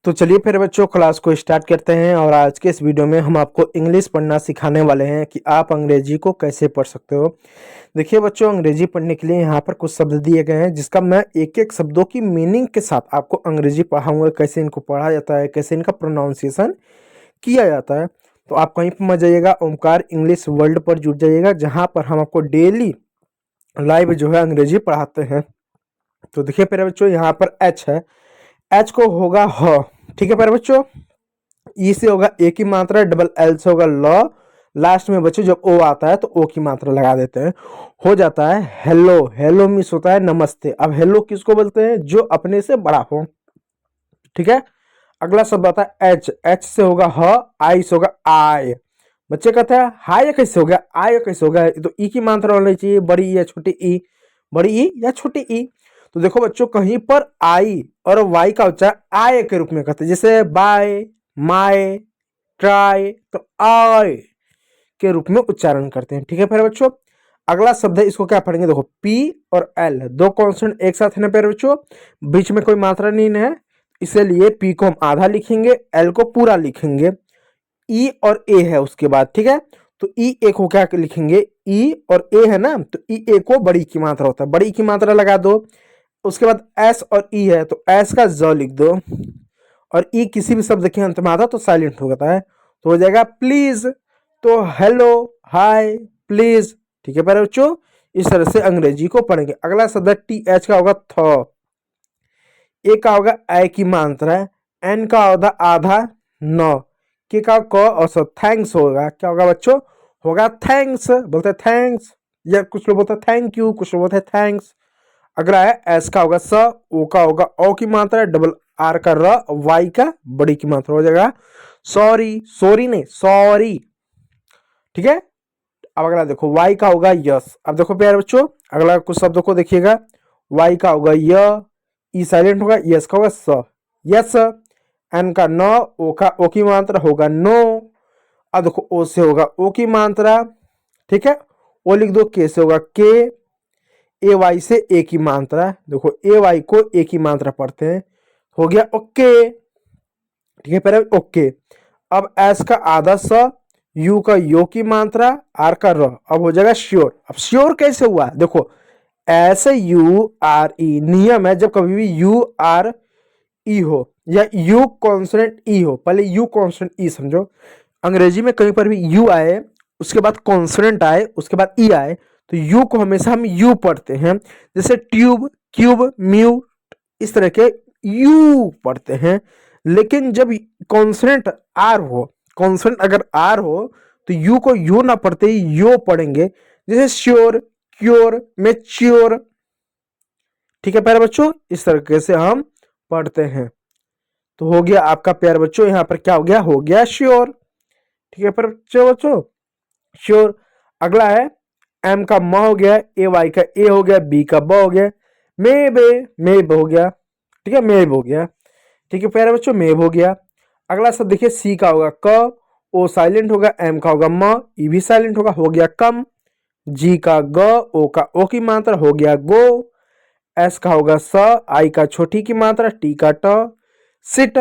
तो चलिए फिर बच्चों क्लास को स्टार्ट करते हैं। और आज के इस वीडियो में हम आपको इंग्लिश पढ़ना सिखाने वाले हैं कि आप अंग्रेजी को कैसे पढ़ सकते हो। देखिए बच्चों, अंग्रेजी पढ़ने के लिए यहाँ पर कुछ शब्द दिए गए हैं जिसका मैं एक एक शब्दों की मीनिंग के साथ आपको अंग्रेजी पढ़ाऊंगा, कैसे इनको पढ़ा जाता है, कैसे इनका प्रोनाउंसिएशन किया जाता है। तो आप कहीं पर मत जाइएगा, ओमकार इंग्लिश वर्ल्ड पर जुड़ जाइएगा, जहाँ पर हम आपको डेली लाइव जो है अंग्रेजी पढ़ाते हैं। तो देखिए प्यारे बच्चों, यहाँ पर एच है, एच को होगा ह, ठीक है प्यारे बच्चों। ई से होगा ए की मात्रा, डबल एल से होगा ल, लास्ट में बच्चों जब ओ आता है तो ओ की मात्रा लगा देते हैं, हो जाता है हेलो। हेलो मीन्स होता है नमस्ते। अब हेलो किसको बोलते हैं? जो अपने से बड़ा हो, ठीक है। अगला शब्द आता है एच, एच से होगा ह, आई से होगा आय। बच्चे कहते हैं हाय कैसे हो गया, आय कैसे हो गया? तो ई की मात्रा होनी चाहिए, बड़ी या छोटी ई, बड़ी ई या छोटी ई। तो देखो बच्चों, कहीं पर आई और वाई का उच्चारण आय के रूप में करते हैं, जैसे बाय, माय, ट्राई, तो आय के रूप में उच्चारण करते हैं, ठीक है प्यारे बच्चों। अगला शब्द है, इसको क्या पढ़ेंगे? देखो पी और एल, दो कॉन्सोनेंट एक साथ है ना प्यारे बच्चों, बीच में कोई मात्रा नहीं है, इसलिए पी को हम आधा लिखेंगे, एल को पूरा लिखेंगे। ई और ए है उसके बाद, ठीक है। तो ई ए को क्या लिखेंगे? ई और ए है ना, तो ई ए को बड़ी की मात्रा होता है, बड़ी की मात्रा लगा दो। उसके बाद एस और ई है, तो एस का ज लिख दो, और ई किसी भी शब्द के अंत में आता तो साइलेंट हो जाता है, तो हो जाएगा प्लीज। तो हेलो, हाय, प्लीज, ठीक है प्यारे बच्चों। इस तरह से अंग्रेजी को पढ़ेंगे। अगला शब्द टी एच का होगा थ, ए का होगा ए की मात्रा, एन का होगा आधा न, के का क और स थैंक्स होगा, क्या होगा बच्चों? होगा थैंक्स, बोलते हैं थैंक्स, या कुछ लोग बोलते हैं थैंक यू, कुछ लोग बोलते हैं थैंक्स। अगला है एस का होगा स, ओ का होगा ओ की मात्रा, डबल आर का र, वाई का बड़ी की मात्रा, हो जाएगा सॉरी, सॉरी नहीं सॉरी, ठीक है। अब अगला देखो वाई का होगा यस। अब देखो प्यारे बच्चों, अगला कुछ शब्दों को देखिएगा, वाई का होगा य, ई साइलेंट होगा, यस का होगा स, यस। एन का न, ओ का ओ की मात्रा होगा नो। अब देखो ओ से होगा ओ की मात्रा, ठीक है, ओ लिख दो। के से होगा के, ए वाई से ए की मात्रा, देखो ए वाई को ए की मात्रा पढ़ते हैं, हो गया ओके, ठीक है पहले ओके। अब एस का आधा स, यू का यो की मात्रा, आर का र, अब हो जाएगा श्योर। अब श्योर कैसे हुआ? देखो ऐसे यू आर ई, नियम है जब कभी भी यू आर ई हो या यू कॉन्सोनेंट ई हो, पहले यू कॉन्सोनेंट ई समझो। अंग्रेजी में कहीं पर भी यू आए, उसके बाद कॉन्सोनेंट आए, उसके बाद ई आए, तो यू को हमेशा हम यू पढ़ते हैं, जैसे ट्यूब, क्यूब, म्यू, इस तरह के यू पढ़ते हैं। लेकिन जब कॉन्सोनेंट आर हो, कॉन्सोनेंट अगर आर हो, तो यू को यू ना पढ़ते ही यो पढ़ेंगे, जैसे श्योर, क्योर, मेच्योर, ठीक है प्यारे बच्चों। इस तरीके से हम पढ़ते हैं। तो हो गया आपका प्यारे बच्चों, यहाँ पर क्या हो गया? हो गया श्योर, ठीक है प्यारे बच्चों, श्योर। अगला है एम का म हो गया, ए वाई का ए हो गया, बी का ब हो गया, मेब हो गया, ठीक है, मेब हो गया, ठीक है प्यारे बच्चों, मेब हो गया। अगला शब्द देखिए, सी का होगा क, ओ साइलेंट होगा, एम का होगा म, ई भी साइलेंट होगा, हो गया कम। जी का ग, ओ का ओ की मात्रा, हो गया गो। एस का होगा स, आई का छोटी की मात्रा, टी का ट, सिट।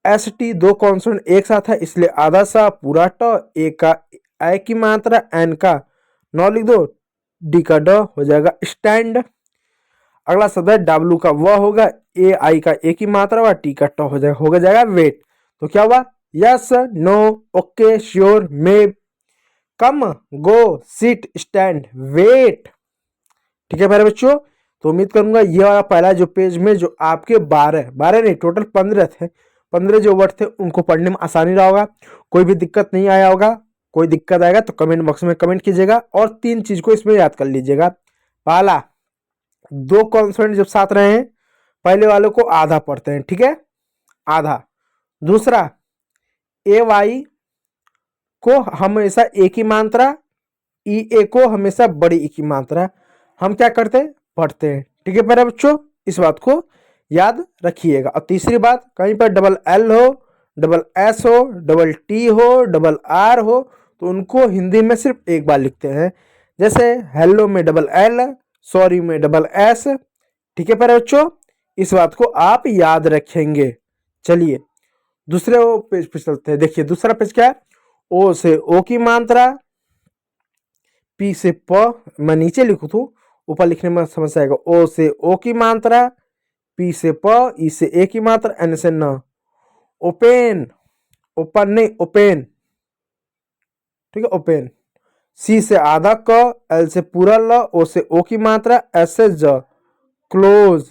एस टी दो कॉन्सोनेंट एक साथ है, इसलिए आधा सा पूरा ट, ए का ए की मात्रा, एन का नौ लिख दो, डी का ड, हो जाएगा स्टैंड। अगला शब्द है डब्लू का व होगा, ए आई का ए की मात्रा हुआ, टी का ट हो जाएगा वेट। तो क्या हुआ? यस, नो, ओके, श्योर, मे, कम, गो, सिट, स्टैंड, वेट, ठीक है मेरे बच्चों। तो उम्मीद करूंगा ये वाला पहला जो पेज में जो आपके 12 नहीं टोटल 15 थे, 15 जो वर्ड थे उनको पढ़ने में आसानी रहा होगा, कोई भी दिक्कत नहीं आया होगा। कोई दिक्कत आएगा तो कमेंट बॉक्स में कमेंट कीजिएगा, और 3 चीज को इसमें याद कर लीजिएगा। पहला, दो कॉन्सोनेंट जब साथ रहे हैं, पहले वाले को आधा पढ़ते हैं, ठीक है, आधा। दूसरा, ए वाई को हमेशा ए की मात्रा, ई ए को हमेशा बड़ी ई की मात्रा हम क्या करते हैं? पढ़ते हैं, ठीक है मेरे बच्चों, इस बात को याद रखिएगा। और तीसरी बात, कहीं पर डबल एल हो, डबल एस हो, डबल टी हो, डबल आर हो, तो उनको हिंदी में सिर्फ एक बार लिखते हैं, जैसे हेलो में डबल एल, सॉरी में डबल एस, ठीक है मेरे बच्चों, इस बात को आप याद रखेंगे। चलिए दूसरे वो पेज पे चलते हैं। देखिए दूसरा पेज क्या है, ओ से ओ की मात्रा, पी से प, मैं नीचे लिखूँ तो ऊपर लिखने में समस्या आएगा। ओ से ओ की मात्रा, पी से प, ई से ए की मात्रा, एन से न। ओपेन, ओपन नहीं ओपेन, ठीक है ओपेन। सी से आधा क, एल से पूरा ल, ओ से ओ की मात्रा, एस से ज, क्लोज।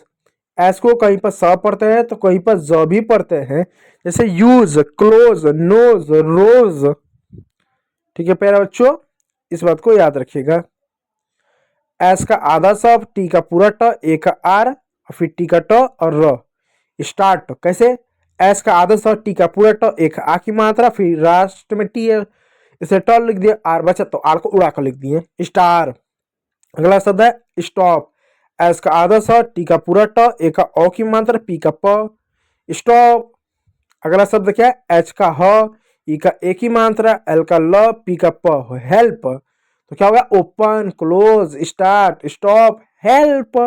एस को कहीं पर स पढ़ते हैं तो कहीं पर ज भी पढ़ते हैं, जैसे यूज, क्लोज, नोज, रोज। ठीक है प्यारे बच्चों, इस बात को याद रखिएगा। एस का आधा स, टी का पूरा ट, ए का आर, और फिर टी का ट और र। स्टार्ट कैसे, एस का आधा स, टी का पूरा ट, ए का आ की मात्रा, फिर लास्ट में टी है, इसे ट लिख दिया, आर बचा तो आर को उड़ा कर लिख दिए, स्टार। अगला शब्द है स्टॉप। एस का आधा स, टी का पूरा ट, ए का ओ की मात्रा, पी का प, स्टॉप। अगला शब्द क्या है, एच का ह, ई का ए की मात्रा, एल का ल, पी का प, हेल्प। तो क्या होगा, open, close, start, stop, help.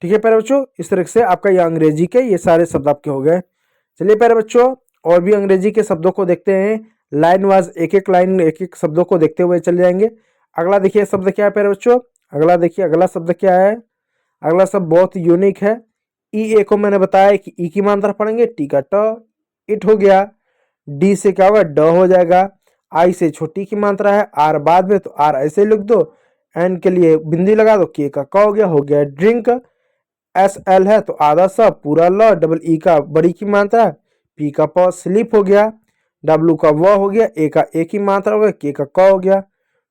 ठीक है प्यारे बच्चों, इस तरह से आपका ये अंग्रेजी के ये सारे शब्द आपके हो गए। चलिए प्यारे बच्चों, और भी अंग्रेजी के शब्दों को देखते हैं। लाइन वाइज एक एक लाइन एक एक शब्दों को देखते हुए चले जाएंगे। अगला देखिए शब्द क्या है प्यारे बच्चों, अगला देखिए अगला शब्द क्या है। अगला शब्द बहुत यूनिक है। ई ए को मैंने बताया कि ई की मात्रा पढ़ेंगे, टी का ट, इट हो गया। डी से क्या होगा, ड हो जाएगा। आई से छोटी की मात्रा है, आर बाद में तो आर ऐसे लिख दो। एन के लिए बिंदी लगा दो, के का क हो गया ड्रिंक। एस एल है तो आधा सा पूरा ल, डबल ई का बड़ी की मात्रा, पी का प स्लिप हो गया, डब्लू का व हो गया, ए का ए की मात्रा हो गया, के का क हो गया,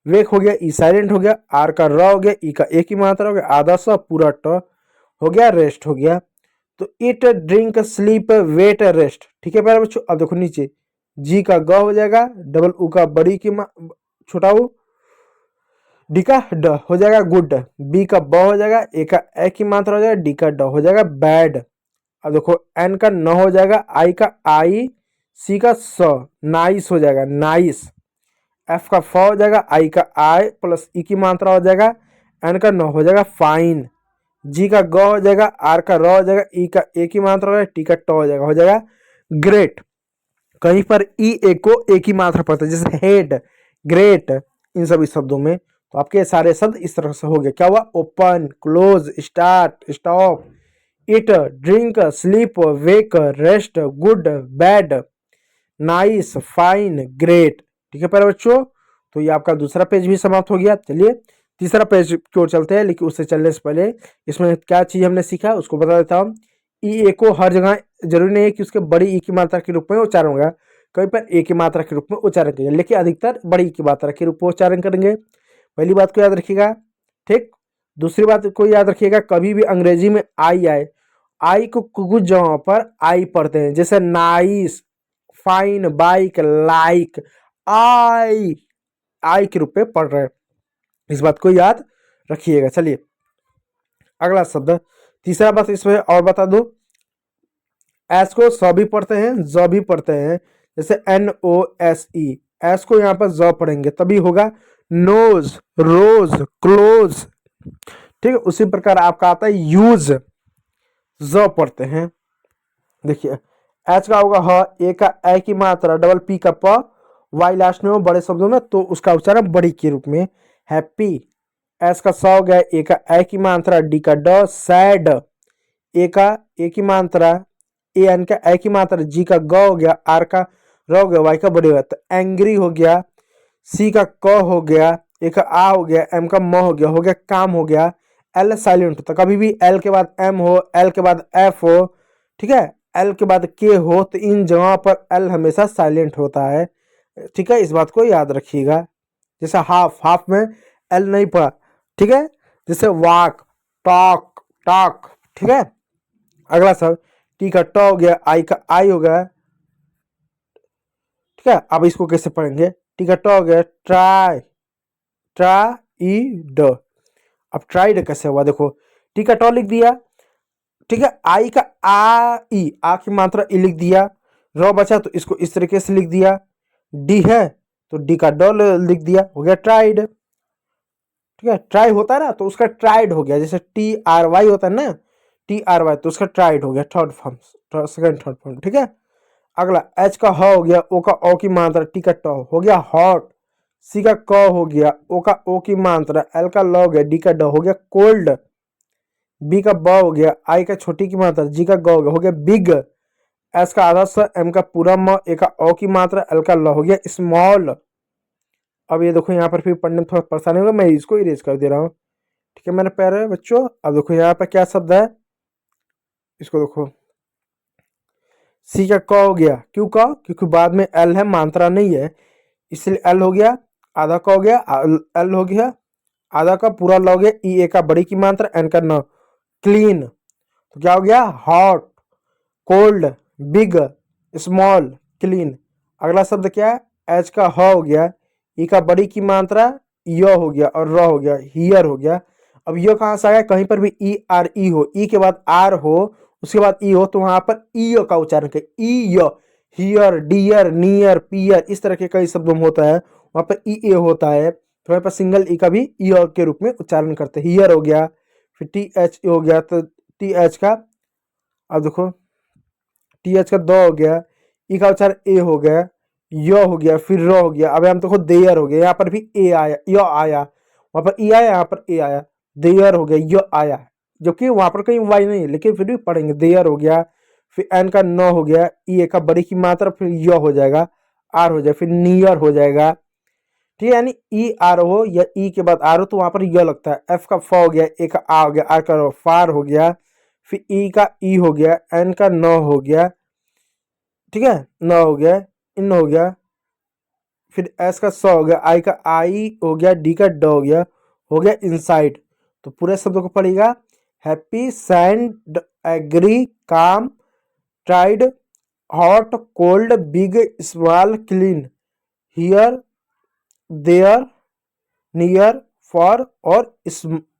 वेक हो गया, ई साइलेंट हो गया, आर का र हो गया, ई का ए की मात्रा हो गया, आधा सा पूरा ट हो गया, रेस्ट हो गया। तो eat, drink, sleep, wait, rest. ठीक है प्यारे बच्चों, अब देखो नीचे जी का ग हो जाएगा, डबल ऊ का बड़ी की छोटा ऊ, डी का ड हो जाएगा गुड, बी का ब हो जाएगा, ए का ए की मात्रा हो जाएगा, डी का ड हो जाएगा बैड। अब देखो एन का न हो जाएगा, आई का आई, सी का स, नाइस हो जाएगा नाइस। एफ का फ हो जाएगा, आई का आई प्लस ई की मात्रा हो जाएगा, एन का न हो जाएगा फाइन। जी का ग हो जाएगा, आर का र हो जाएगा, ई का ए की मात्रा हो जाएगा, टी का ट हो जाएगा ग्रेट। कहीं पर ई ए को ए की मात्रा पड़ता है, जैसे हेड, ग्रेट, इन सभी शब्दों में। तो आपके सारे शब्द इस तरह से हो गए। क्या हुआ, open, close, start, stop, it, drink, sleep, wake, rest, good, bad, nice, fine, great. ठीक है प्यारे बच्चों, तो ये आपका दूसरा पेज भी समाप्त हो गया। चलिए तीसरा पेज की ओर चलते हैं, लेकिन उससे चलने से पहले इसमें क्या चीज हमने सीखा उसको बता देता हूँ। ई ए को हर जगह जरूरी नहीं है कि उसके बड़ी ई की मात्रा के रूप में उच्चारण होगा, कहीं पर ए की मात्रा के रूप में उच्चारण करेंगे, लेकिन अधिकतर बड़ी की मात्रा के रूप में उच्चारण करेंगे। पहली बात को याद रखिएगा, ठीक। दूसरी बात को याद रखिएगा, कभी भी अंग्रेजी में आई आए, आई को कुछ जगहों पर आई पढ़ते हैं, जैसे नाइस, फाइन, बाइक, लाइक, आई के रूप में पढ़ रहे हैं। इस बात को याद रखिएगा। चलिए अगला शब्द, तीसरा बात इसमें और बता दो, एस को स भी पढ़ते हैं, ज भी पढ़ते हैं, जैसे N O S E, S को यहाँ पर ज पढ़ेंगे तभी होगा नोज, रोज, क्लोज। ठीक है, उसी प्रकार आपका आता है यूज, ज पढ़ते हैं। देखिए एच का होगा ह, ए का ए की मात्रा, डबल पी का प, वाई लास्ट में हो बड़े शब्दों में तो उसका उच्चारण बड़ी के रूप में, हैप्पी। एस का स हो गया, ए का ए की मात्रा, डी का ड, सैड, ए का ए की मात्रा, ए एन का ए की मात्रा, जी का ग हो गया, आर का र हो गया, वाई का बड़े हुआ तो एंग्री हो गया, सी का क हो गया, ए का आ हो गया, एम का म हो गया काम हो गया, एल साइलेंट होता, कभी भी एल के बाद एम हो, एल के बाद एफ हो, ठीक है, एल के बाद के हो तो इन जगहों पर एल हमेशा साइलेंट होता है। ठीक है, इस बात को याद रखिएगा। जैसे हाफ, हाफ में एल नहीं पड़ा, ठीक है, जैसे वाक, टॉक, टॉक। ठीक है, अगला सब टी का ट हो गया, आई का आई हो गया। ठीक है, अब इसको कैसे पढ़ेंगे, टी का ट हो गया, ट्राई, ट्राइड। अब ट्राइड कैसे हुआ, देखो टी का ट लिख दिया, ठीक है, आई का आई, आ की मात्रा ई लिख दिया, र बचा तो इसको इस तरीके से लिख दिया, डी है तो डी का ड लिख दिया, हो गया ट्राइड। ठीक है, ट्राई होता है ना तो उसका ट्राइड हो गया, जैसे टी आर वाई होता है ना, टी आर वाई तो उसका ट्राइड हो गया, third form, second third form. ठीक है, अगला एच का ह हो गया, ओ का ओ की मात्रा, टी का ट हो गया हॉट, सी का क हो गया, ओ का ओ की मात्रा, एल का ल हो गया, डी का ड हो गया कोल्ड, बी का ब हो गया, आई का छोटी की मात्रा, जी का ग हो गया बिग, एस का आधा स, एम का पूरा म, ए का ओ की मात्रा, एल का ल हो गया स्मॉल। अब ये देखो यहाँ पर फिर पढ़ने में थोड़ा परेशानी होगा, मैं इसको इरेज कर दे रहा हूँ, ठीक है मेरे प्यारे बच्चों। अब देखो यहाँ पर क्या शब्द है, इसको देखो, सी का क हो गया, क्यों क, क्योंकि बाद में एल है, मात्रा नहीं है, इसलिए एल हो गया, आधा का हो गया, एल हो गया, आधा का पूरा ल हो गया, ई ए का बड़ी की मात्रा, एन का न, क्लीन। तो क्या हो गया, hot, cold, big, small, clean. अगला शब्द क्या है, एच का ह हो गया, ई का बड़ी की मात्रा, य हो गया और र हो गया, हियर हो गया। अब ये कहां से आया, कहीं पर भी ई आर ई हो, ई के बाद आर हो, उसके बाद ई हो, तो वहां पर ई का उच्चारण करें, ई य, हियर, डियर, नियर, पियर, इस तरह के कई शब्दों में होता है, वहां पर ई ए होता है, तो वहां पर सिंगल ई का भी ई के रूप में उच्चारण करते हैं। हियर हो गया, फिर टी एच हो गया, तो टी एच का, अब देखो टी एच का द हो गया, ई का उच्चारण ए हो गया, य हो गया, फिर र हो गया। अब हम देखो देयर हो गया, यहाँ पर भी ए आया, य आया, वहां पर ई आया, यहाँ पर ए आया, देयर हो गया, य आया, जो कि वहां पर कहीं वाई नहीं है, लेकिन फिर भी पढ़ेंगे। देयर हो गया, फिर एन का न हो गया, ई ए का बड़ी की मात्रा, फिर य हो जाएगा, आर हो जाएगा, फिर नियर हो जाएगा, ठीक है, यानी ई आर हो या ई के बाद आर हो तो वहां पर य लगता है। एफ का फ हो गया, ए का आ हो गया, आर का फार हो गया, फिर ई का ई हो गया, एन का न हो गया, ठीक है, न हो गया, इन हो गया, फिर एस का स हो गया, आई का आई हो गया, डी का ड हो गया इनसाइड। तो पूरे शब्दों को पढ़ेगा, happy, sand, agree, calm, tried, hot, cold, big, small, clean, here, there, near, far और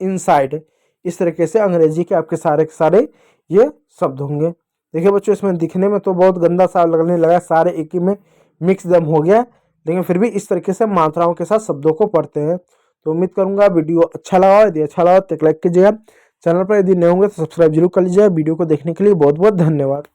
इनसाइड। इस तरीके से अंग्रेजी के आपके सारे के सारे ये शब्द होंगे। देखिए बच्चों, इसमें दिखने में तो बहुत गंदा सा लगने लगा, सारे एक ही में मिक्स दम हो गया, लेकिन फिर भी इस तरीके से मात्राओं के साथ शब्दों को पढ़ते हैं। तो उम्मीद करूंगा वीडियो अच्छा लगा, यदि अच्छा लगा तो एक लाइक कीजिएगा, चैनल पर यदि नए होंगे तो सब्सक्राइब जरूर कर लीजिएगा। वीडियो को देखने के लिए बहुत बहुत धन्यवाद।